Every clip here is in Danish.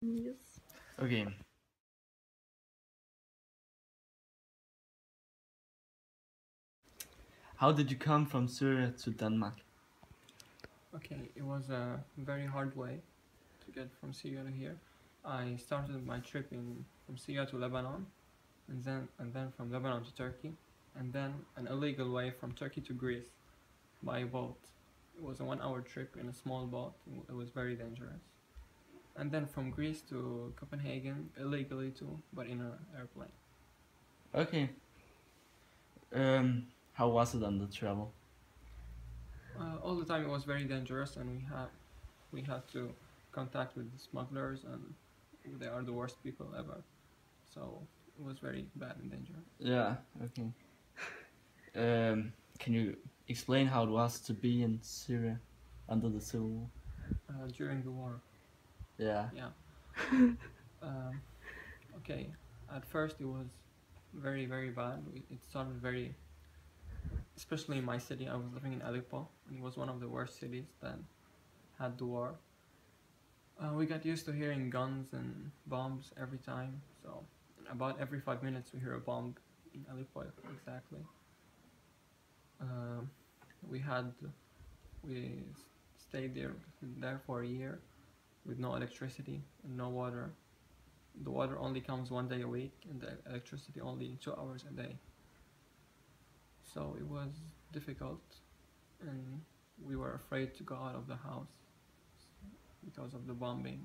Yes. Okay. How did you come from Syria to Denmark? Okay, it was a very hard way to get from Syria to here. I started my trip from Syria to Lebanon, and then from Lebanon to Turkey, and then an illegal way from Turkey to Greece by boat. It was a 1 hour trip in a small boat. It was very dangerous. And then from Greece to Copenhagen illegally too, but in an airplane. Okay. How was it on the travel? All the time it was very dangerous, and we had to contact with the smugglers, and they are the worst people ever. So it was very bad and dangerous. Yeah. Okay. Can you explain how it was to be in Syria under the civil war? During the war, Yeah. yeah. Um, okay, at first it was very very bad. It started very, especially in my city. I was living in Aleppo, and it was one of the worst cities that had the war. We got used to hearing guns and bombs every time. So about every 5 minutes we hear a bomb in Aleppo exactly. Um we had we stayed there for a year with no electricity and no water. The water only comes 1 day a week, and the electricity only 2 hours a day. So it was difficult, and we were afraid to go out of the house because of the bombing.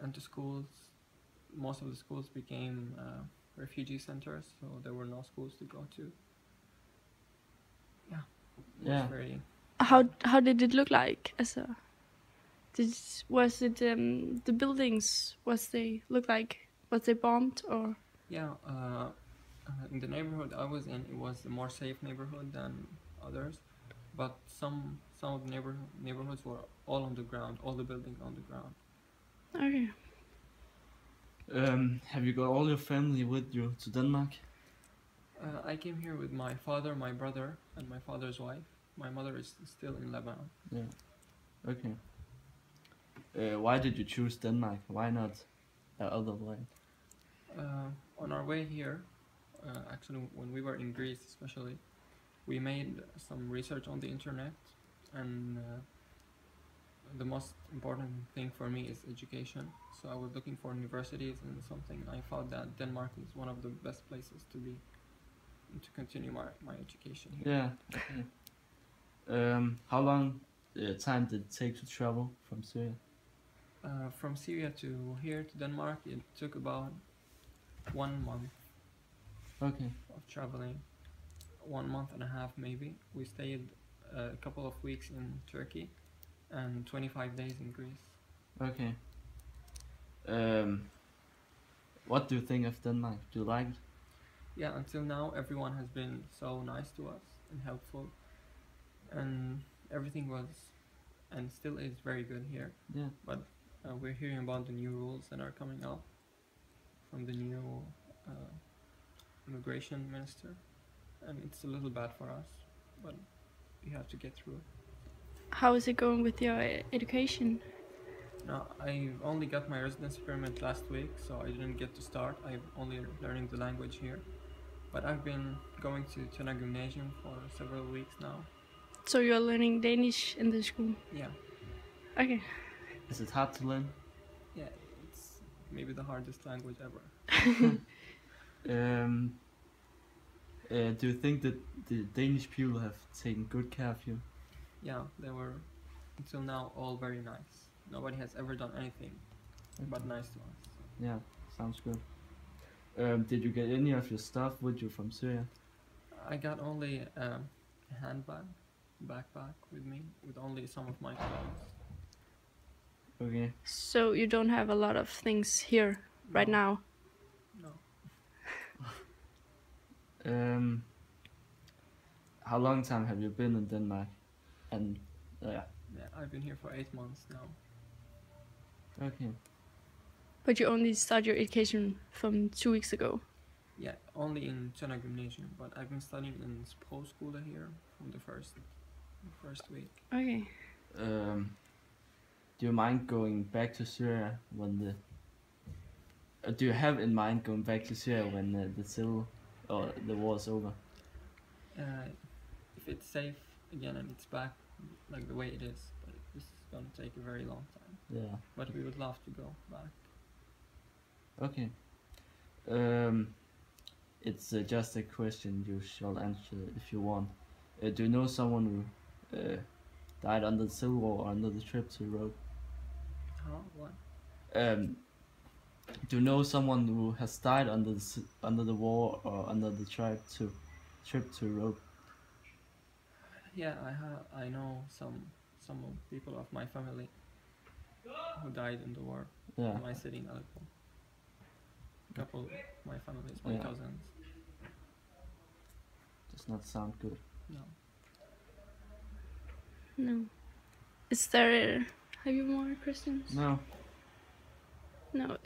And the schools, most of the schools became refugee centers, so there were no schools to go to. Yeah, it was Yeah. very How did it look like as a? Was it the buildings? Was they bombed or? yeah. In the neighborhood I was in, it was a more safe neighborhood than others, but some of the neighborhoods were all on the ground, all the buildings on the ground. Okay. Have you got all your family with you to Denmark? I came here with my father, my brother, and my father's wife. My mother is still in Lebanon. Yeah. Okay. Why did you choose Denmark? Why not other land? On our way here, actually, when we were in Greece, especially, we made some research on the internet, and the most important thing for me is education. So I was looking for universities and something. I thought that Denmark is one of the best places to be to continue my education here. Yeah. Okay. How long time did it take to travel from Syria? From Syria to here to Denmark, it took about 1 month Okay. of traveling, 1 month and a half maybe. We stayed a couple of weeks in Turkey and 25 days in Greece. Okay. What do you think of Denmark? Do you like it? Yeah, until now everyone has been so nice to us and helpful, and everything was and still is very good here. Yeah. But we're hearing about the new rules that are coming up from the new uh, immigration minister, and it's a little bad for us, but we have to get through it. How is it going with your education? Now, I only got my residency permit last week, so I didn't get to start. I'm only learning the language here. But I've been going to Tønder Gymnasium for several weeks now. So you're learning Danish in the school? Yeah, Okay. Is it hard to learn? yeah, it's maybe the hardest language ever. Do you think that the Danish people have taken good care of you? Yeah, they were until now all very nice. Nobody has ever done anything but nice to us. Yeah, sounds good. Did you get any of your stuff with you from Syria? I got only a backpack with me, with only some of my clothes. Okay. So you don't have a lot of things here right No. now? No. How long time have you been in Denmark? And Yeah, I've been here for 8 months now. okay. But you only start your education from 2 weeks ago? Yeah, only in Tønder Gymnasium, but I've been studying in Sprogskole here from the first week. Okay. Do you mind going back to Syria when the? Do you have in mind going back to Syria when the civil or the war is over? If it's safe again and it's back like the way it is, but this is gonna take a very long time. Yeah. But we would love to go back. Okay. It's just a question you shall answer if you want. Do you know someone who died under the Civil War or under the trip to Europe? How? What? Do you know someone who has died under the war or under the trip to Europe? Yeah, I know some people of my family who died in the war. Yeah. In my city in Aleppo. A couple of my family, my Yeah. cousins. Does not sound good. No. No. Is there? Have you more questions? No. No.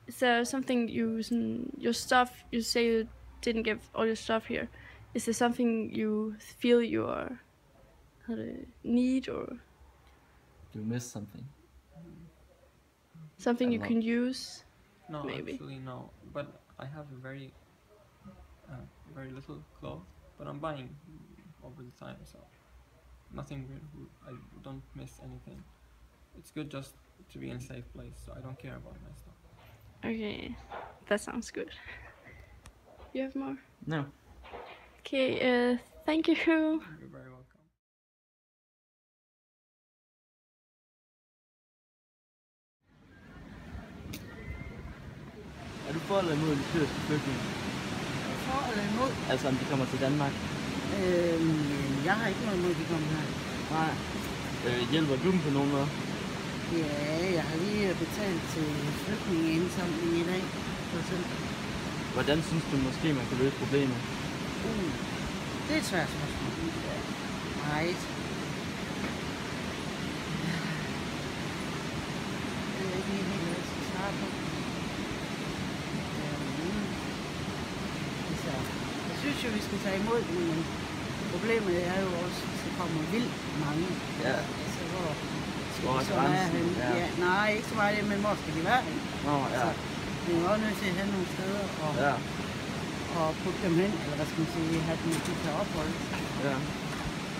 Is there something your stuff? You say you didn't give all your stuff here. Is there something you feel you are need or Do you miss something? something I you don't can use? No, Maybe. actually no. But I have a very little clothes, but I'm buying over the time, so nothing real. I don't miss anything. It's good just to be in a safe place, so I don't care about my stuff. Okay, that sounds good. You have more? No. Okay. Thank you. You're very welcome. Er du for eller imod de syriske flygtninge? For eller imod? Altså om de kommer til Danmark? Jeg har ikke noget imod, at de kommer her. Nej. Hjælper du dem på nogen måde? Ja, jeg har lige betalt til flygtningeindsamling i dag, for eksempel. Hvordan synes du måske, man kan løse problemet? Det er et svært spørgsmål. Nej. Det er ikke helt, hvad jeg skal svare på. Altså, jeg synes jo, vi skal tage imod dem, men problemet er jo også, at der kommer vildt mange. Ja. Altså, hvor skal Hvor de er så være grænsen? henne? Ja. Ja, nej, ikke så meget det, men hvor skal de være henne? Nå, ja. Så vi er jo også nødt til at have nogle steder Ja. og putte dem hen, eller hvad skal man sige, have dem, de kan opholde sig Ja.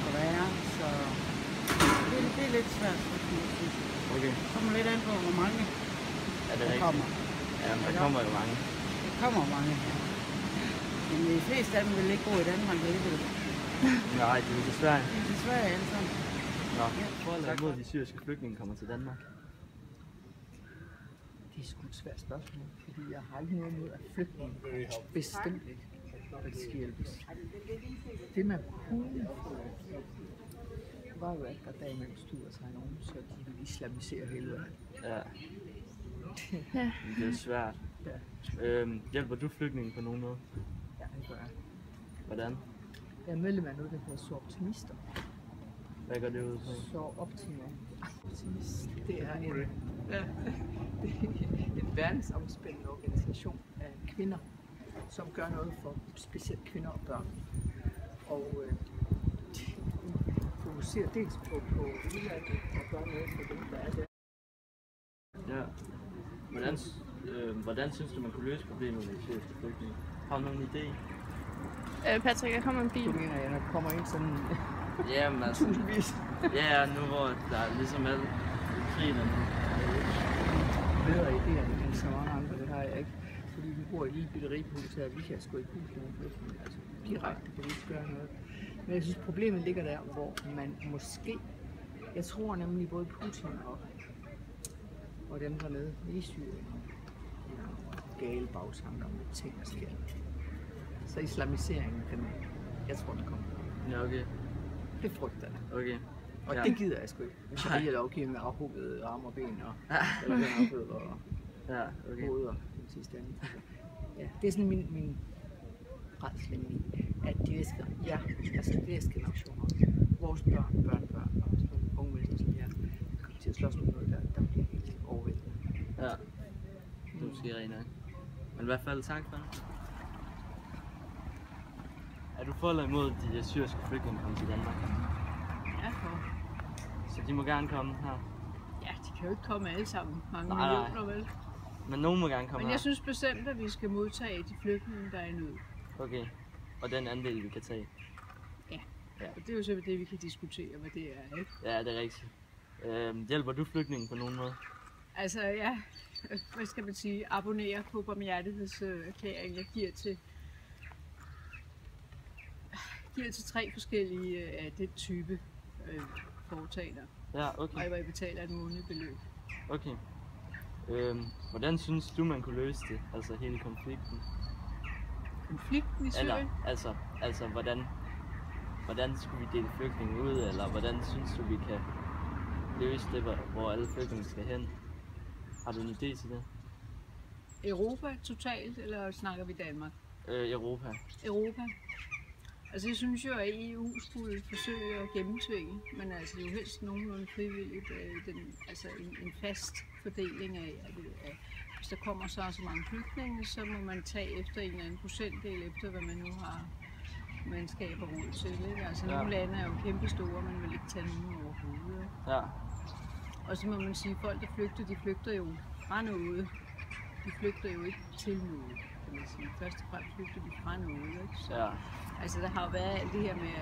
og være. Så det er lidt svært, synes jeg. Okay. Det kommer lidt an på, hvor mange Er det der rigtigt? kommer. Ja, men der kommer jo mange. Der kommer mange her. Men de fleste af dem vil ikke bo i Danmark alligevel. Nej, det er desværre. Det er desværre alle sammen. Nå. For eller imod de syriske flygtninge kommer til Danmark? Det er sgu et svært spørgsmål, fordi jeg har ikke noget imod at flygtninge. Bestemt ikke, at de skal hjælpes. Det man kunne var jo, at der derimellem stod sig nogen, så de ville islamisere hele verden. Ja. Ja. Men det er svært. Ja. Hjælper du flygtninge på nogen måde? Ja, det gør jeg. Hvordan? Jeg er medlem af noget, der hedder Så Optimister. Hvad gør det ud på? Så Optimist, det er en verdensomspændende organisation af kvinder, som gør noget for specielt kvinder og børn. Og de fokuserer dels på udlandet og gør noget for dem, der er der. Ja. Hvordan synes du, man kunne løse problemet med de syriske flygtninge? Har du nogen idé? Patrick, der kommer en bil. Du mener, at der kommer ind sådan Jamen altså, tusindvis ja, nu hvor der er ligesom alt krig der nu. bedre idéer end så mange andre, det har jeg ikke. Fordi vi bor i et lille bitte righus her, vi kan sgu ikke huse nogen flygtninge. Altså direkte kan vi ikke gøre noget. Men jeg synes, problemet ligger der, hvor man måske, jeg tror nemlig både Putin og dem dernede i Syrien, de har nogle gale bagtanker med ting, der sker. Så islamiseringen, jeg tror, den kommer. Ja, okay. Det frygter jeg. Okay. Og Ja. det gider jeg sgu ikke. Hvis jeg vil lovgive med afhuggede arme og ben og eller afhuggede og Ja, okay. hoveder i sidste ende. Ja, det er sådan min rædsel i, at de næste, altså de næste generationer, vores børnebørn og sådan nogle unge mennesker, som jeg kommer til at slås med noget, der bliver helt overvældende. Ja. Det er måske rent nok. Men i hvert fald tak for det. Er du for eller imod de syriske flygtninge kommer til Danmark? Ja, for. Så de må gerne komme her. Ja, de kan jo ikke komme alle sammen. Mange Nej, nej. millioner, vel? Men nogen må gerne komme Men her. jeg synes bestemt, at vi skal modtage de flygtninge, der er i nød. Okay. Og den andel, vi kan tage. Og det er jo så det, vi kan diskutere, hvad det er, ikke? Ja, det er rigtigt. Hjælper du flygtningen på nogen måde? Altså, ja, hvad skal man sige, abonnere på barmhjertighedserklæringen. Jeg giver til 3 forskellige af den type foretagender. Ja, okay. Og jeg betaler et månedligt beløb. Okay. Hvordan synes du, man kunne løse det? Altså hele konflikten? Konflikten i Syrien? Eller, altså hvordan skulle vi dele flygtninge ud? Eller hvordan synes du, vi kan løse det, hvor alle flygtninge skal hen? Har du en idé til det? Europa totalt, eller snakker vi Danmark? Europa. Europa. Altså jeg synes jo, at EU skulle forsøge at gennemtvinge, men altså det er jo helst nogenlunde frivilligt, altså en fast fordeling af, at hvis der kommer så mange flygtninge, så må man tage efter en eller anden procentdel, efter hvad man nu har mandskaber råd til. Ikke? Altså nogle lande er jo kæmpe store, man vil ikke tage nogen overhovedet. Ja. Og så må man sige, at folk der flygter, de flygter jo fra noget. De flygter jo ikke til noget, kan man sige. Først og fremmest flygter de fra noget, ikke? Så, Ja. altså der har jo været alt det her med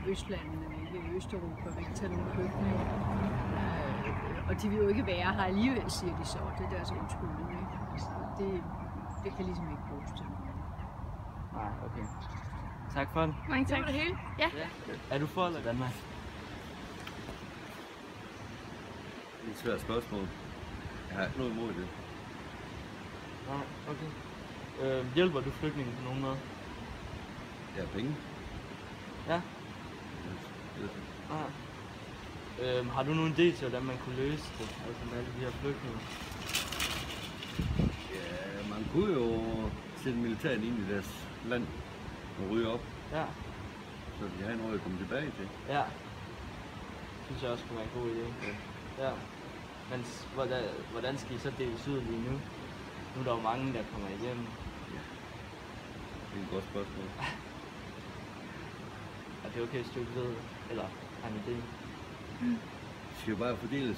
Østlandene, ikke? Østeuropa vil ikke tage nogen flygtninge. Og de vil jo ikke være her alligevel, siger de så. Det er deres undskyldning, ikke? Altså, det kan ligesom ikke bruges til noget. Nej, okay. Tak for det. Mange tak. Det var det hele. Ja. Er du for eller Danmark? Det er et svært spørgsmål. Jeg har ikke noget imod det. Nej, okay. Hjælper du flygtningen på nogen måde? Jeg har penge. Ja. Nej. Har du nogen idé til, hvordan man kunne løse det? Altså med alle de her flygtninge? Ja, man kunne jo sætte militæret ind i deres land og ryge op, Ja. så de har noget at komme tilbage til. Ja. Synes jeg også kunne være en god idé. Ja. Men hvordan skal I så deles ud lige nu? Nu er der jo mange, der kommer igennem. Det er et godt spørgsmål. Og det er okay, hvis du ikke ved, eller har en idé. Det skal jo bare fordeles,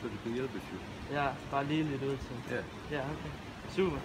så det kan hjælpes jo. Ja, bare lige lidt ud til. Ja. Ja, okay. Super.